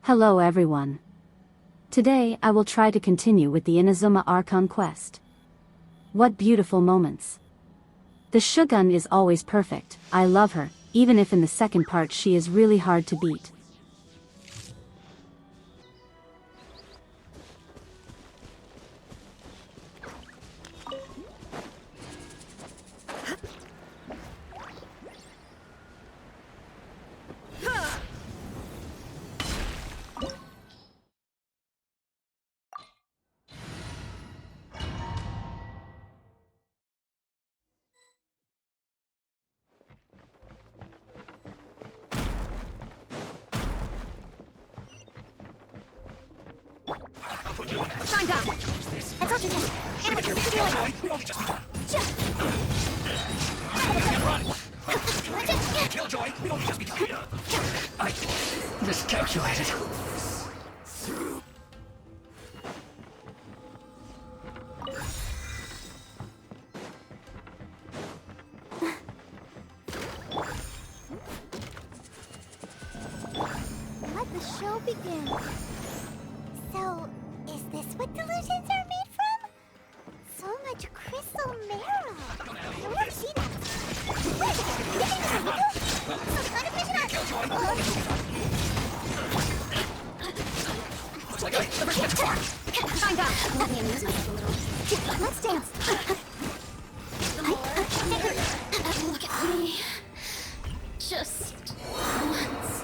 Hello everyone. Today I will try to continue with the Inazuma Archon Quest. What beautiful moments. The Shogun is always perfect. I love her, even if in the second part she is really hard to beat. Find out! I told you this! Animal, just do it! Killjoy, we only just begun. I miscalculated. Let the show begin. So, is this what delusions are made from? So much crystal marrow. I want to see that. Wait, so the unofficial... Looks like I never get far. Find out. Let me amuse myself a little. Let's dance. Look at me. Just once.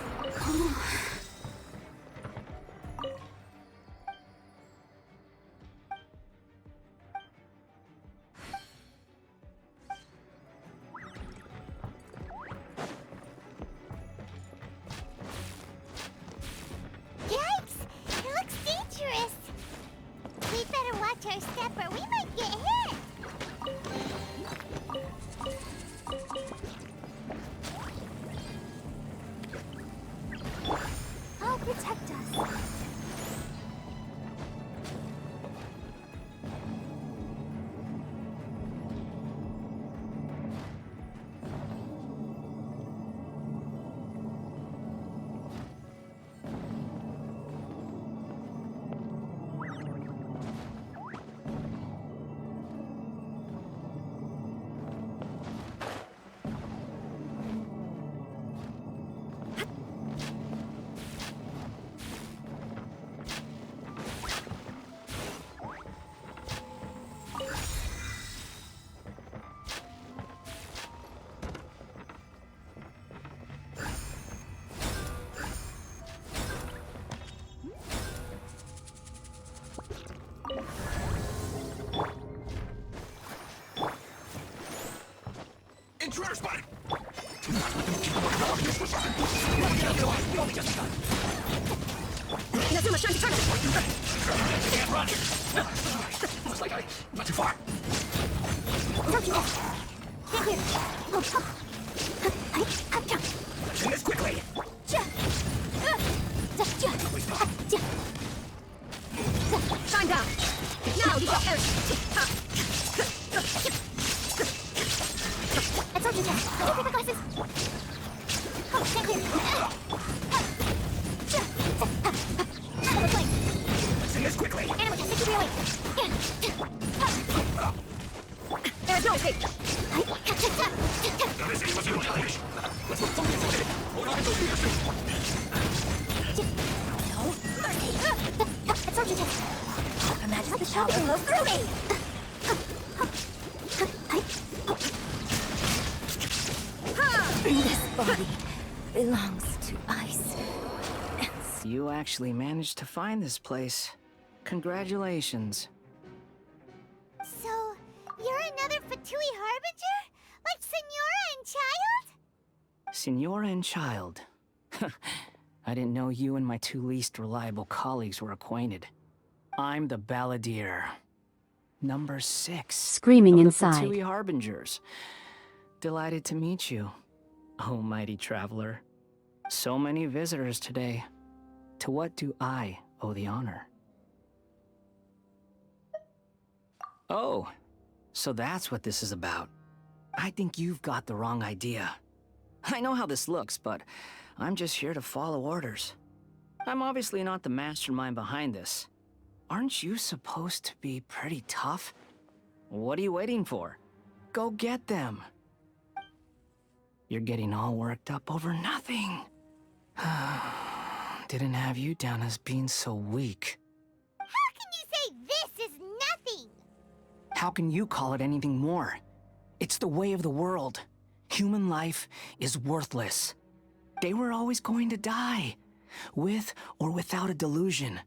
Yikes! It looks dangerous. We'd better watch our step or we might get hit. I'll protect us. Intruder spotted! Inazuma, turn! Can't run! Looks like I went too far. Don't you go! Stand here! Let's do this quickly! Find out! Now you got I told you that! Don't paper glasses! Oh, stand here! Let's do this quickly! Animal, just stick to your way! There is no escape! Now this is what you want. Let's move focus on it! Hold on to those fingers! No mercy! I told you that! Imagine the shower flow through me! This body belongs to ice. You actually managed to find this place. Congratulations. So, you're another Fatui Harbinger? Like Senora and Child? Senora and Child. I didn't know you and my two least reliable colleagues were acquainted. I'm the Balladeer. Number 6. Screaming of inside. The Fatui Harbingers. Delighted to meet you, oh mighty traveler. So many visitors today. To what do I owe the honor? Oh, so that's what this is about. I think you've got the wrong idea. I know how this looks, but I'm just here to follow orders. I'm obviously not the mastermind behind this. Aren't you supposed to be pretty tough? What are you waiting for? Go get them. You're getting all worked up over nothing. Didn't have you down as being so weak. How can you say this is nothing? How can you call it anything more? It's the way of the world. Human life is worthless. They were always going to die, with or without a delusion.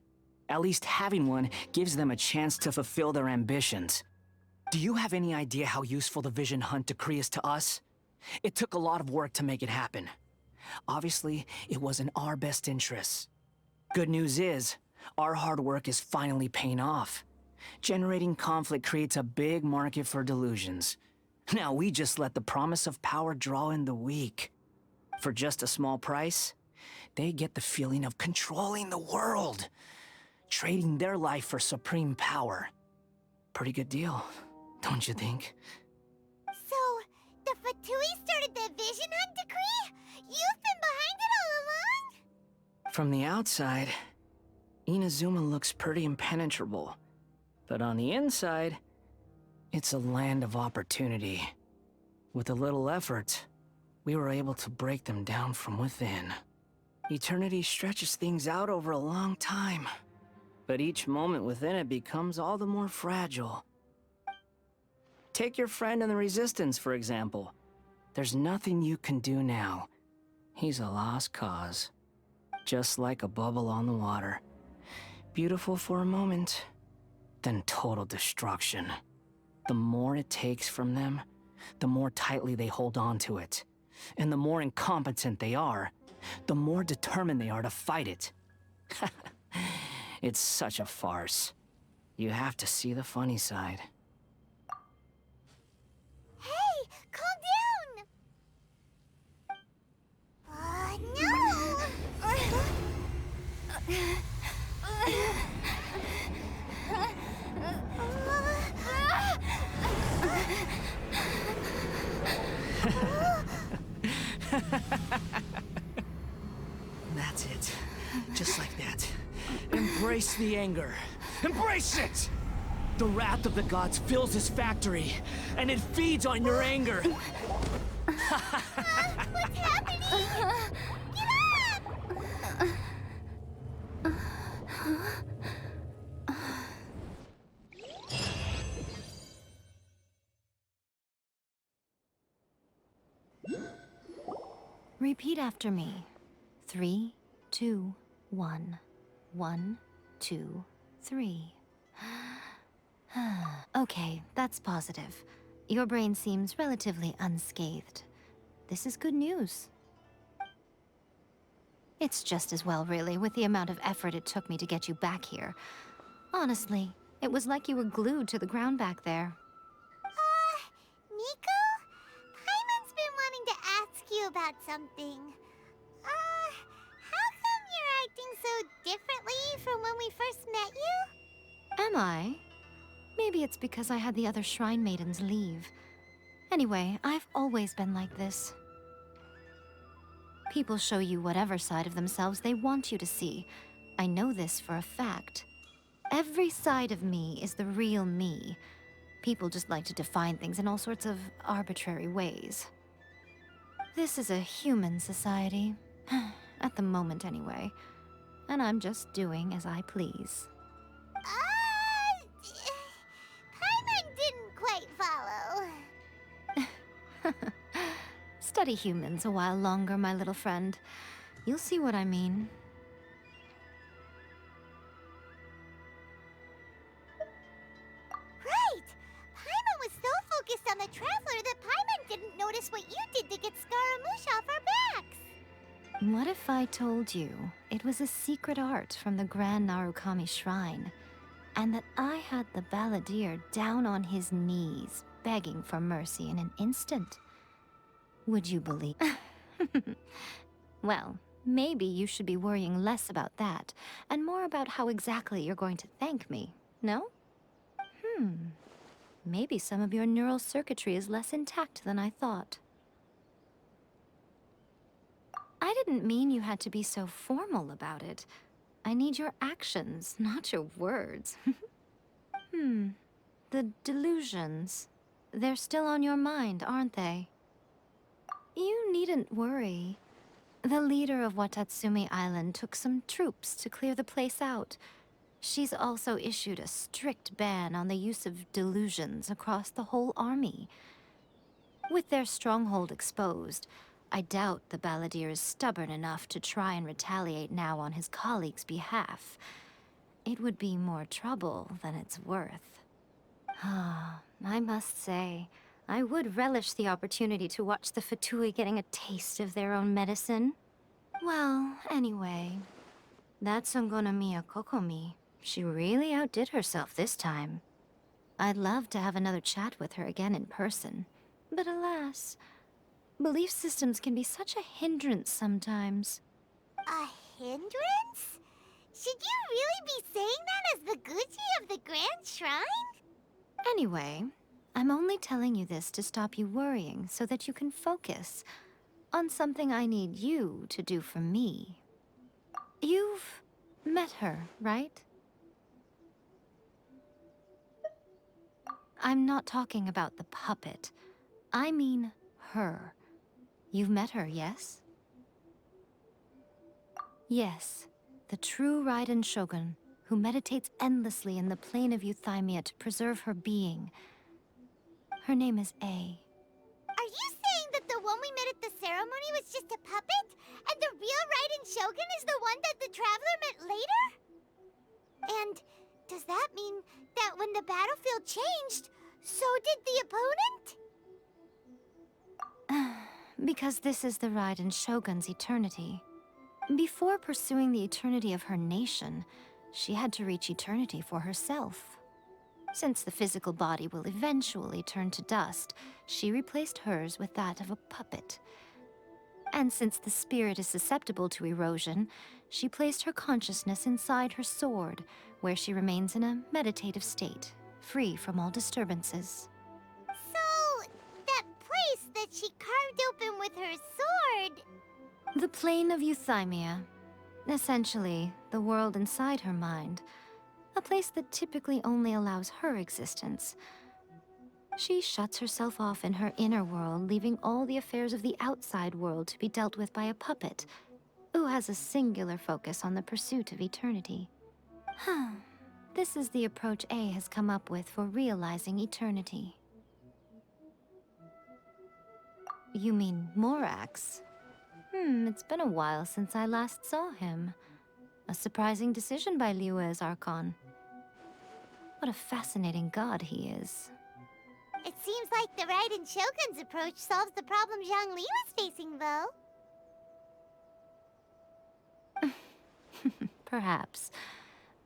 At least having one gives them a chance to fulfill their ambitions. Do you have any idea how useful the Vision Hunt decree is to us? It took a lot of work to make it happen. Obviously, it was in our best interests. Good news is, our hard work is finally paying off. Generating conflict creates a big market for delusions. Now we just let the promise of power draw in the weak. For just a small price, they get the feeling of controlling the world, trading their life for supreme power. Pretty good deal, don't you think? So, the Fatui started the Vision Hunt decree? You've been behind it all along? From the outside, Inazuma looks pretty impenetrable. But on the inside, it's a land of opportunity. With a little effort, we were able to break them down from within. Eternity stretches things out over a long time, but each moment within it becomes all the more fragile. Take your friend in the Resistance, for example. There's nothing you can do now. He's a lost cause. Just like a bubble on the water. Beautiful for a moment, then total destruction. The more it takes from them, the more tightly they hold on to it. And the more incompetent they are, the more determined they are to fight it. It's such a farce. You have to see the funny side. Hey, calm down! No! That's it. Just like that. Embrace the anger. Embrace it! The wrath of the gods fills this factory, and it feeds on your anger. What's happening? Get up! Repeat after me. 3, 2, 1. 1, 2, 3. Okay, that's positive. Your brain seems relatively unscathed. This is good news. It's just as well, really, with the amount of effort it took me to get you back here. Honestly, it was like you were glued to the ground back there. Nico? Paimon's been wanting to ask you about something. How come you're acting so differently from when we first met you? Am I? Maybe it's because I had the other Shrine Maidens leave. Anyway, I've always been like this. People show you whatever side of themselves they want you to see. I know this for a fact. Every side of me is the real me. People just like to define things in all sorts of arbitrary ways. This is a human society. At the moment, anyway. And I'm just doing as I please. Paimon didn't quite follow. Study humans a while longer, my little friend. You'll see what I mean. Right! Paimon was so focused on the Traveler that Paimon didn't notice what you did to get Scaramouche off our backs. What if I told you it was a secret art from the Grand Narukami Shrine, and that I had the Balladeer down on his knees, begging for mercy in an instant? Would you believe? Well, maybe you should be worrying less about that, and more about how exactly you're going to thank me, no? Maybe some of your neural circuitry is less intact than I thought. I didn't mean you had to be so formal about it. I need your actions, not your words. The delusions. They're still on your mind, aren't they? You needn't worry. The leader of Watatsumi Island took some troops to clear the place out. She's also issued a strict ban on the use of delusions across the whole army. With their stronghold exposed, I doubt the balladeer is stubborn enough to try and retaliate now on his colleagues' behalf. It would be more trouble than it's worth. I must say, I would relish the opportunity to watch the Fatui getting a taste of their own medicine. Well, anyway, that Songonomiya Kokomi, she really outdid herself this time. I'd love to have another chat with her again in person, but alas, belief systems can be such a hindrance sometimes. A hindrance? Should you really be saying that as the Gucci of the Grand Shrine? Anyway, I'm only telling you this to stop you worrying so that you can focus on something I need you to do for me. You've met her, right? I'm not talking about the puppet. I mean her. You've met her, yes? Yes, the true Raiden Shogun, who meditates endlessly in the plane of Euthymia to preserve her being. Her name is A. Are you saying that the one we met at the ceremony was just a puppet? And the real Raiden Shogun is the one that the Traveler met later? And does that mean that when the battlefield changed, so did the opponent? Because this is the Raiden Shogun's eternity. Before pursuing the eternity of her nation, she had to reach eternity for herself. Since the physical body will eventually turn to dust, she replaced hers with that of a puppet. And since the spirit is susceptible to erosion, she placed her consciousness inside her sword, where she remains in a meditative state, free from all disturbances. So, that place that she carved open with her sword... The plane of Euthymia. Essentially, the world inside her mind. A place that typically only allows her existence. She shuts herself off in her inner world, leaving all the affairs of the outside world to be dealt with by a puppet, who has a singular focus on the pursuit of eternity. This is the approach A has come up with for realizing eternity. You mean Morax? It's been a while since I last saw him. A surprising decision by Liyue's Archon. What a fascinating god he is. It seems like the Raiden Shogun's approach solves the problem Zhang Li was facing, though. Perhaps.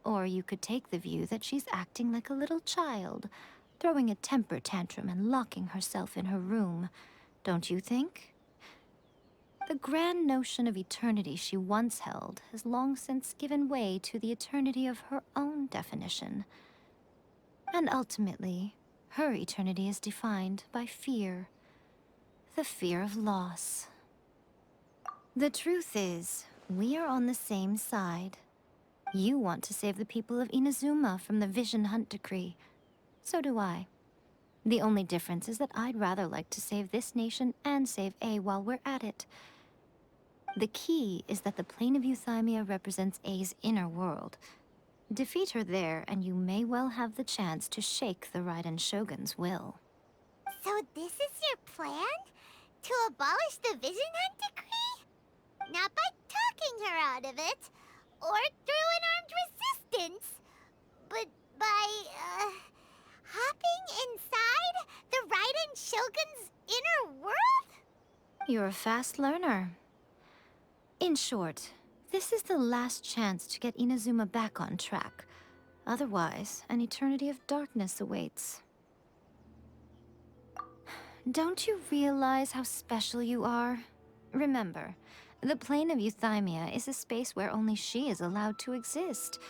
Or you could take the view that she's acting like a little child, throwing a temper tantrum and locking herself in her room. Don't you think? The grand notion of eternity she once held has long since given way to the eternity of her own definition. And ultimately, her eternity is defined by fear. The fear of loss. The truth is, we are on the same side. You want to save the people of Inazuma from the Vision Hunt decree. So do I. The only difference is that I'd rather like to save this nation and save A while we're at it. The key is that the plane of Euthymia represents A's inner world. Defeat her there, and you may well have the chance to shake the Raiden Shogun's will. So this is your plan? To abolish the Vision Hunt decree? Not by talking her out of it, or through an armed resistance, but by, hopping inside the Raiden Shogun's inner world? You're a fast learner. In short, this is the last chance to get Inazuma back on track. Otherwise, an eternity of darkness awaits. Don't you realize how special you are? Remember, the plane of Euthymia is a space where only she is allowed to exist.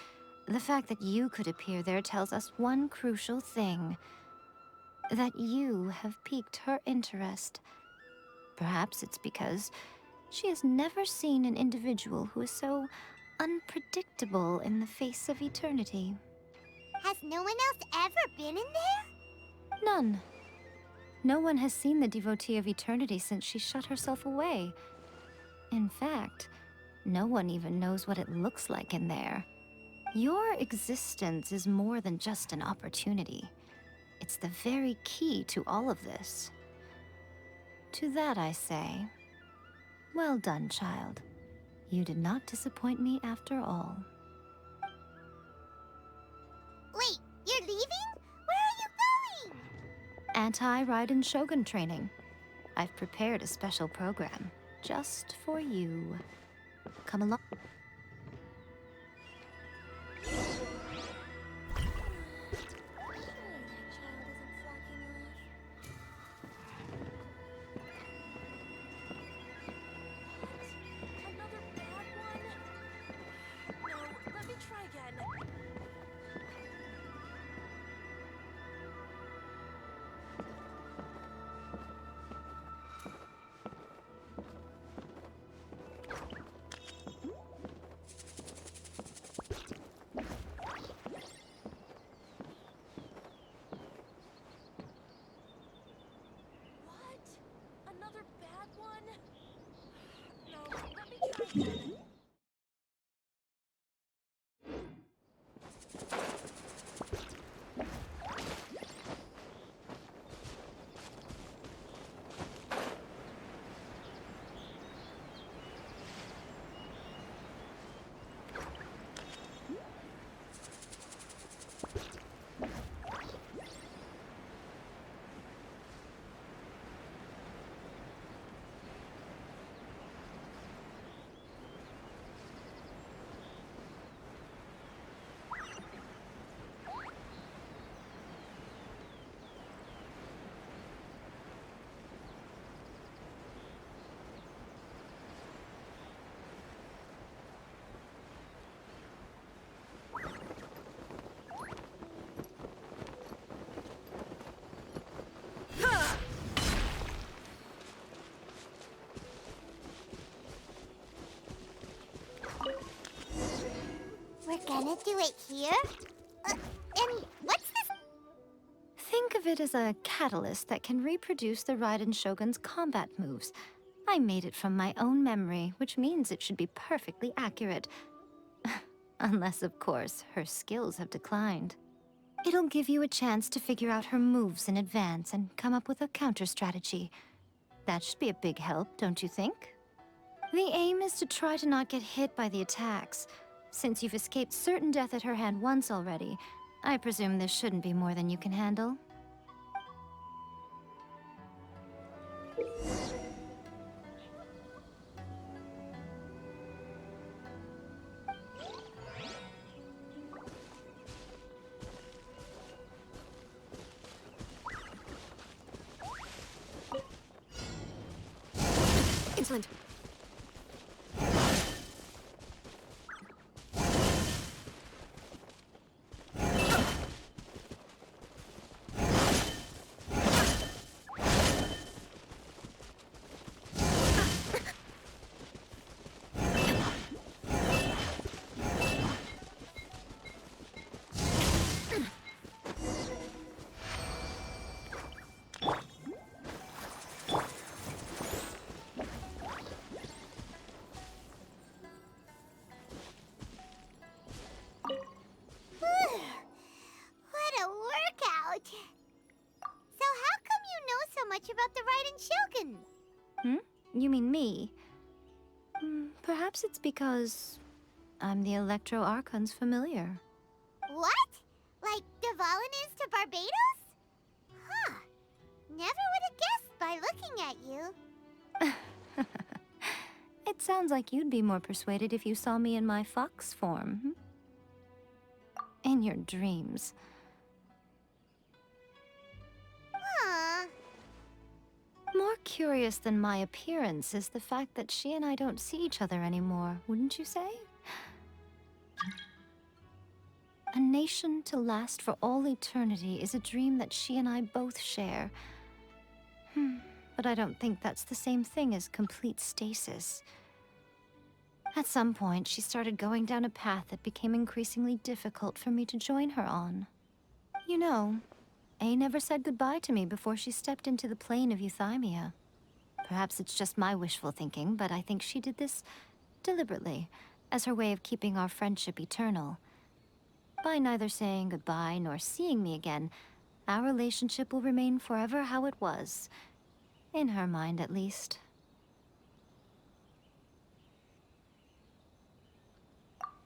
The fact that you could appear there tells us one crucial thing. That you have piqued her interest. Perhaps it's because she has never seen an individual who is so unpredictable in the face of eternity. Has no one else ever been in there? None. No one has seen the devotee of eternity since she shut herself away. In fact, no one even knows what it looks like in there. Your existence is more than just an opportunity. It's the very key to all of this. To that I say, well done, child. You did not disappoint me after all. Wait, you're leaving? Where are you going? Anti-Raiden Shogun training. I've prepared a special program just for you. Come along. Another bad one? No, let me try again. What? Another bad one? No, let me try again. We're gonna do it here? And what's this? Think of it as a catalyst that can reproduce the Raiden Shogun's combat moves. I made it from my own memory, which means it should be perfectly accurate. Unless, of course, her skills have declined. It'll give you a chance to figure out her moves in advance and come up with a counter strategy. That should be a big help, don't you think? The aim is to try to not get hit by the attacks. Since you've escaped certain death at her hand once already, I presume this shouldn't be more than you can handle. Excellent. What a workout! So how come you know so much about the Raiden Shogun? You mean me? Perhaps it's because I'm the Electro Archon's familiar. What? Like Dvalin is to Barbados? Huh. Never would have guessed by looking at you. It sounds like you'd be more persuaded if you saw me in my fox form. In your dreams. Aw. More curious than my appearance is the fact that she and I don't see each other anymore, wouldn't you say? A nation to last for all eternity is a dream that she and I both share. But I don't think that's the same thing as complete stasis. At some point, she started going down a path that became increasingly difficult for me to join her on. You know, A never said goodbye to me before she stepped into the plane of euthymia. Perhaps it's just my wishful thinking, but I think she did this deliberately, as her way of keeping our friendship eternal. By neither saying goodbye nor seeing me again, our relationship will remain forever how it was. In her mind, at least.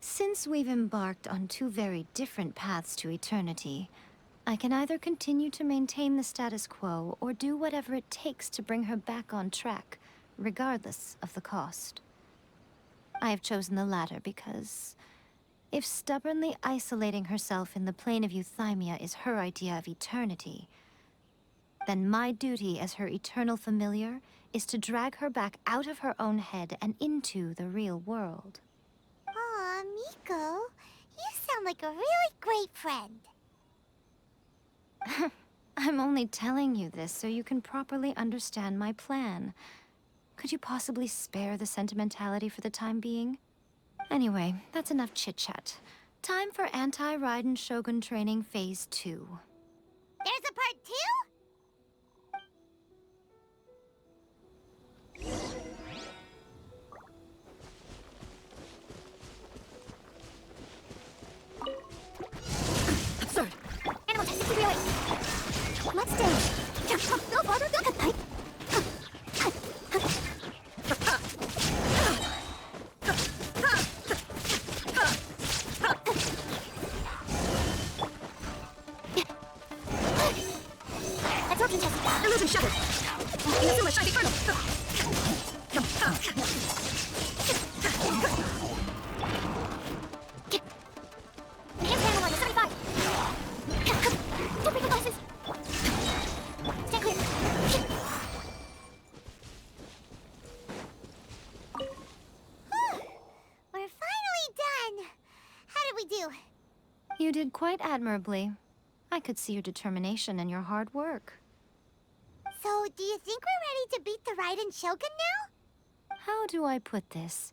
Since we've embarked on two very different paths to eternity, I can either continue to maintain the status quo or do whatever it takes to bring her back on track, regardless of the cost. I have chosen the latter because if stubbornly isolating herself in the plane of euthymia is her idea of eternity, then my duty as her eternal familiar is to drag her back out of her own head and into the real world. Aw, Miko, you sound like a really great friend. I'm only telling you this so you can properly understand my plan. Could you possibly spare the sentimentality for the time being? Anyway, that's enough chit-chat. Time for Anti-Raiden Shogun Training Phase 2. There's a part 2? Absurd. Animal testing to relate. Let's do it. Go farther, go cut. Absorption test. Illusion shattered. Inazuma shiny kernel. Enhanced animal line 75. Don't break the glasses. Stand clear. We're finally done. How did we do? You did quite admirably. I could see your determination and your hard work. So, do you think we're ready to beat the Raiden Shogun now? How do I put this?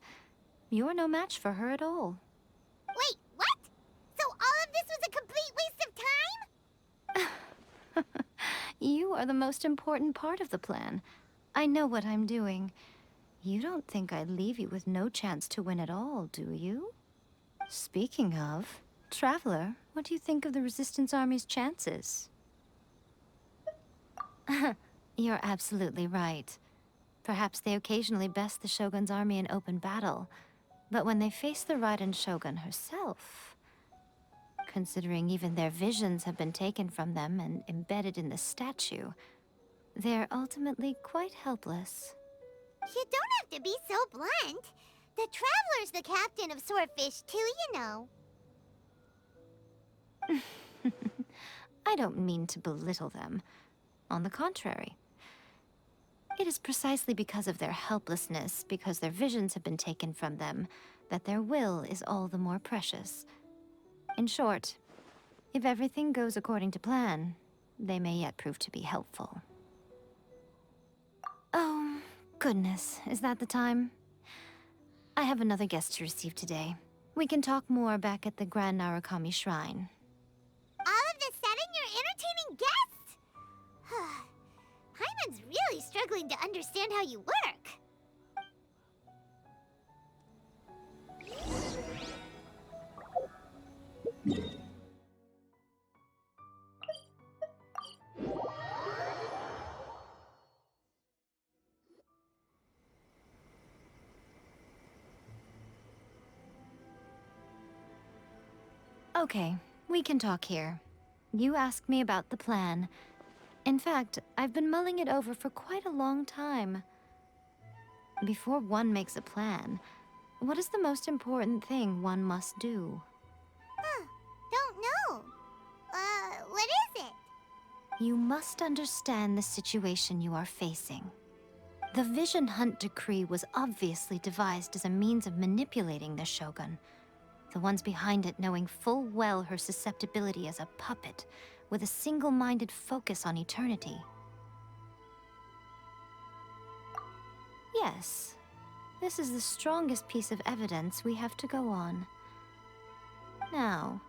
You're no match for her at all. Wait, what? So all of this was a complete waste of time? You are the most important part of the plan. I know what I'm doing. You don't think I'd leave you with no chance to win at all, do you? Speaking of, Traveler, what do you think of the Resistance Army's chances? You're absolutely right. Perhaps they occasionally best the Shogun's army in open battle, but when they face the Raiden Shogun herself, considering even their visions have been taken from them and embedded in the statue, they're ultimately quite helpless. You don't have to be so blunt. The Traveler's the captain of Swordfish too, you know. I don't mean to belittle them. On the contrary. It is precisely because of their helplessness, because their visions have been taken from them, that their will is all the more precious. In short, if everything goes according to plan, they may yet prove to be helpful. Oh, goodness, is that the time? I have another guest to receive today. We can talk more back at the Grand Narukami Shrine. All of a sudden, you're entertaining guests? Paimon's really struggling to understand how you work. Okay, we can talk here. You asked me about the plan. In fact, I've been mulling it over for quite a long time. Before one makes a plan, what is the most important thing one must do? Don't know. What is it? You must understand the situation you are facing. The Vision Hunt Decree was obviously devised as a means of manipulating the Shogun. The ones behind it knowing full well her susceptibility as a puppet, with a single-minded focus on eternity. Yes, This is the strongest piece of evidence we have to go on. Now,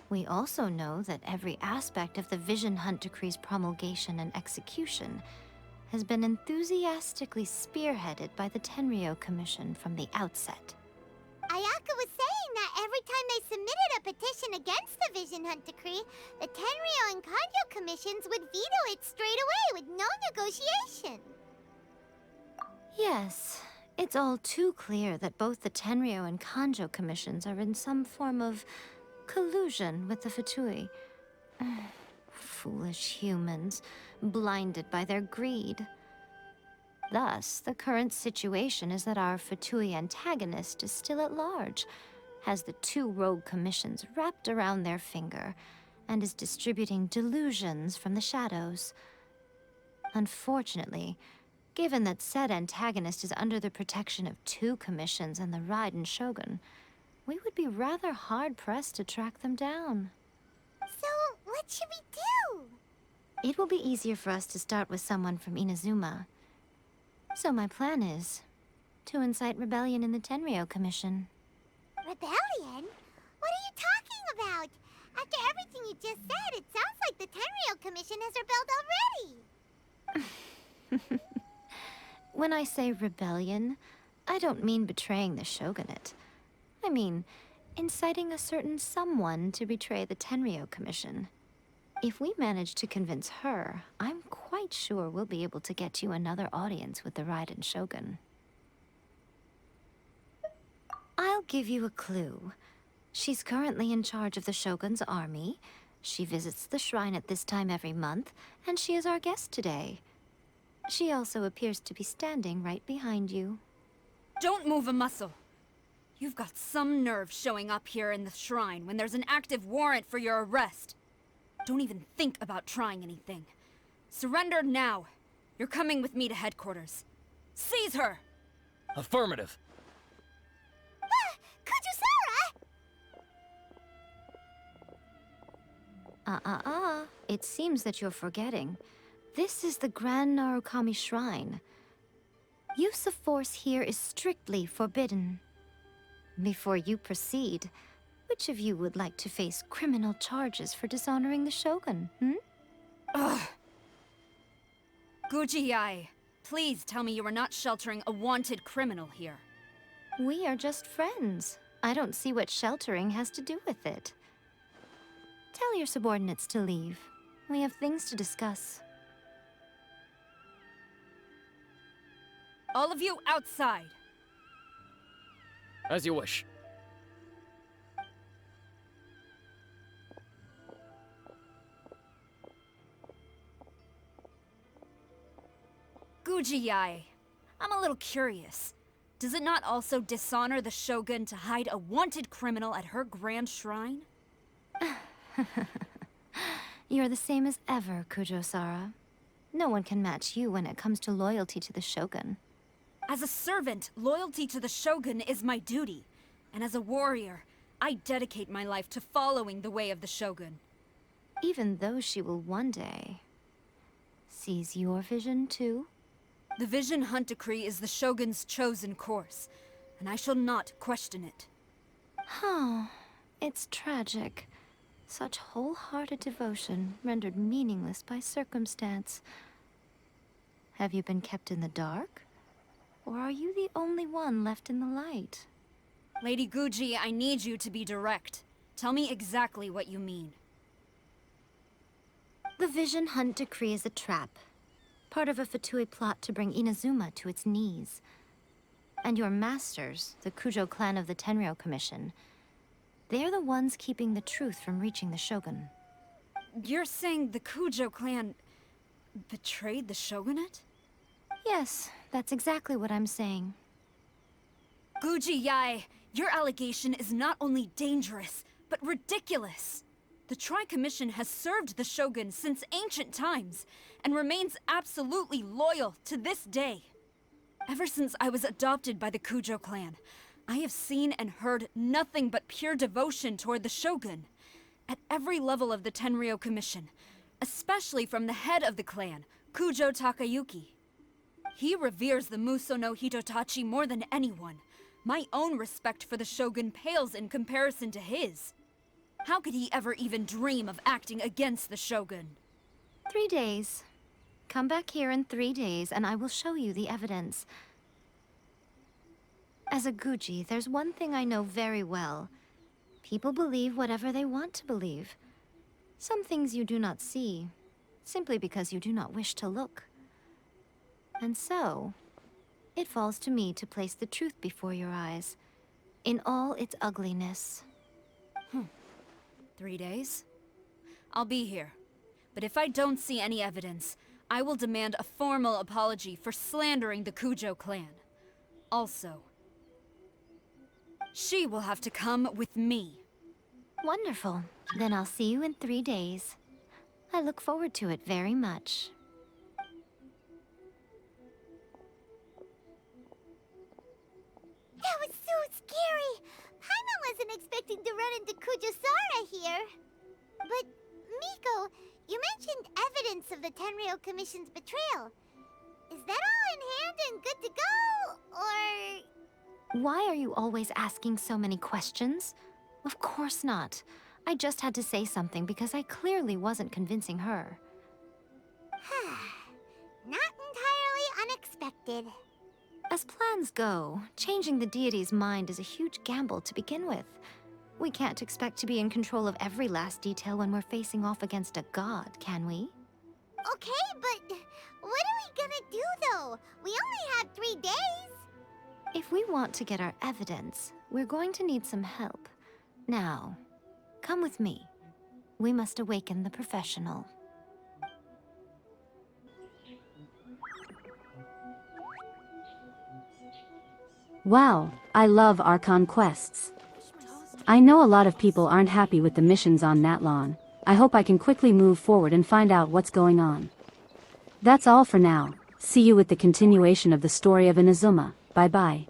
we also know that every aspect of the Vision Hunt Decree's promulgation and execution has been enthusiastically spearheaded by the Tenryou Commission from the outset. Ayaka was saying that every time they submitted a petition against the Vision Hunt Decree, the Tenryou and Kanjo commissions would veto it straight away with no negotiation. Yes, it's all too clear that both the Tenryou and Kanjo commissions are in some form of collusion with the Fatui. Foolish humans, blinded by their greed. Thus, the current situation is that our Fatui antagonist is still at large, has the two rogue commissions wrapped around their finger, and is distributing delusions from the shadows. Unfortunately, given that said antagonist is under the protection of two commissions and the Raiden Shogun, we would be rather hard-pressed to track them down. So, what should we do? It will be easier for us to start with someone from Inazuma. So my plan is to incite rebellion in the Tenryou Commission. Rebellion? What are you talking about? After everything you just said, it sounds like the Tenryou Commission has rebelled already. When I say rebellion, I don't mean betraying the shogunate. I mean inciting a certain someone to betray the Tenryou Commission. If we manage to convince her, I'm quite sure we'll be able to get you another audience with the Raiden Shogun. I'll give you a clue. She's currently in charge of the Shogun's army. She visits the shrine at this time every month, and she is our guest today. She also appears to be standing right behind you. Don't move a muscle. You've got some nerve showing up here in the shrine when there's an active warrant for your arrest. Don't even think about trying anything. Surrender now. You're coming with me to headquarters. Seize her! Affirmative. Kujusara! It seems that you're forgetting. This is the Grand Narukami Shrine. Use of force here is strictly forbidden. Before you proceed, which of you would like to face criminal charges for dishonoring the Shogun, Ugh. Guji-ai, please tell me you are not sheltering a wanted criminal here. We are just friends. I don't see what sheltering has to do with it. Tell your subordinates to leave. We have things to discuss. All of you outside. As you wish. Guji-ai, I'm a little curious. Does it not also dishonor the Shogun to hide a wanted criminal at her grand shrine? You're the same as ever, Kujo-sara. No one can match you when it comes to loyalty to the Shogun. As a servant, loyalty to the Shogun is my duty. And as a warrior, I dedicate my life to following the way of the Shogun. Even though she will one day seize your vision too? The Vision Hunt Decree is the Shogun's chosen course, and I shall not question it. It's tragic. Such wholehearted devotion rendered meaningless by circumstance. Have you been kept in the dark? Or are you the only one left in the light? Lady Guji, I need you to be direct. Tell me exactly what you mean. The Vision Hunt Decree is a trap. Part of a Fatui plot to bring Inazuma to its knees. And your masters, the Kujo clan of the Tenryou Commission, they're the ones keeping the truth from reaching the Shogun. You're saying the Kujo clan betrayed the Shogunate? Yes, that's exactly what I'm saying. Guji-ai, your allegation is not only dangerous, but ridiculous. The Tri-Commission has served the Shogun since ancient times, and remains absolutely loyal to this day. Ever since I was adopted by the Kujo clan, I have seen and heard nothing but pure devotion toward the Shogun. At every level of the Tenryou Commission, especially from the head of the clan, Kujo Takayuki. He reveres the Muso no Hitotachi more than anyone. My own respect for the Shogun pales in comparison to his. How could he ever even dream of acting against the Shogun? 3 days. Come back here in 3 days, and I will show you the evidence. As a Guji, there's one thing I know very well. People believe whatever they want to believe. Some things you do not see, simply because you do not wish to look. And so, it falls to me to place the truth before your eyes, in all its ugliness. 3 days? I'll be here. But if I don't see any evidence, I will demand a formal apology for slandering the Kujo clan. Also, she will have to come with me. Wonderful. Then I'll see you in 3 days. I look forward to it very much. That was so scary! Paimon wasn't expecting to run into Kujosara here. But, Miko, you mentioned evidence of the Tenryou Commission's betrayal. Is that all in hand and good to go, or...? Why are you always asking so many questions? Of course not. I just had to say something because I clearly wasn't convincing her. Not entirely unexpected. As plans go, changing the deity's mind is a huge gamble to begin with. We can't expect to be in control of every last detail when we're facing off against a god, can we? Okay, but what are we gonna do, though? We only have 3 days. If we want to get our evidence, we're going to need some help. Now, come with me. We must awaken the professional. Wow, I love Archon Quests. I know a lot of people aren't happy with the missions on Natlan. I hope I can quickly move forward and find out what's going on. That's all for now. See you with the continuation of the story of Inazuma. Bye bye.